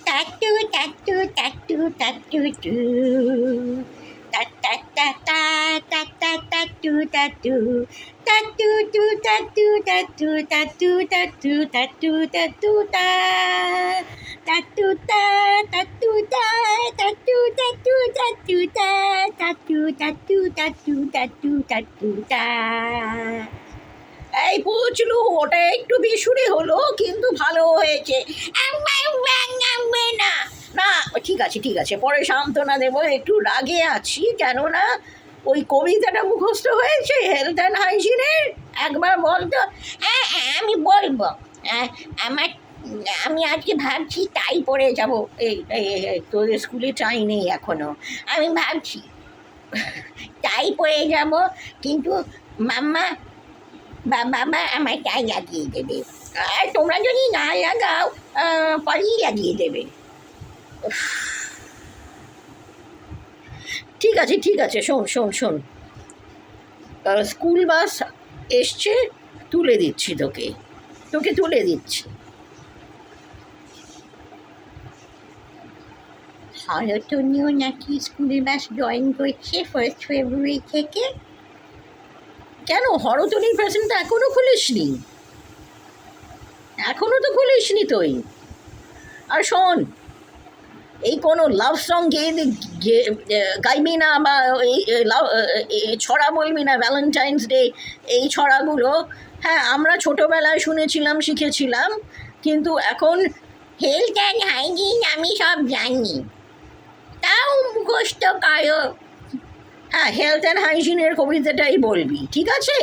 Tattoo, tattoo, tattoo, tattoo, tattoo. Ta ta ta ta ta ta tattoo, tattoo. Tattoo, tattoo, tattoo, tattoo, tattoo, tattoo, tattoo, tattoo, ta. Tattoo, ta, tattoo, ta, tattoo, tattoo, tattoo, ta. Tattoo, tattoo, tattoo, tattoo, tattoo, ta. এই পুচলু, ওটা একটু বেসুরে হলো কিন্তু ভালো হয়েছে। না না, ঠিক আছে ঠিক আছে, পরে সান্ত্বনা দেবো। একটু রাগে আছি, কেননা ওই কবিতাটা মুখস্থ হয়েছে হেলথ অ্যান্ড হাইজিনের। একবার বল তো। আমি বলবো। আমার আমি আজকে ভাবছি তাই পরে যাব। এই তোদের স্কুলে চাই নেই এখনো? আমি ভাবছি তাই পরে যাব, কিন্তু মাম্মা বাবা আমার টাই লাগিয়ে দেবে। আর তোমরা যদি না লাগাও পরেই লাগিয়ে দেবে। ঠিক আছে ঠিক আছে, শোন শোন শোন, স্কুল বাস এসছে, তুলে দিচ্ছি তোকে, তোকে তুলে দিচ্ছি। হরতনীয় নাকি স্কুল বাস জয়েন করছে 1 ফেব্রুয়ারি থেকে। কেন, হরতনির প্রেজেন্টটা এখনো খুলিসনি? এখনো তো খুলিসনি তুই। আর শোন, এই কোনো লাভ সং গাইবি না, বা এই ছড়া বলবি না ভ্যালেন্টাইন্স ডে, এই ছড়াগুলো। হ্যাঁ, আমরা ছোটোবেলায় শুনেছিলাম, শিখেছিলাম, কিন্তু এখন হেলথ অ্যান্ড হাইজিন আমি সব জানি, তাও মুখস্থ করো। হ্যাঁ, হেলথ অ্যান্ড হাইজিনের কবিতাটাই বলবি, ঠিক আছে?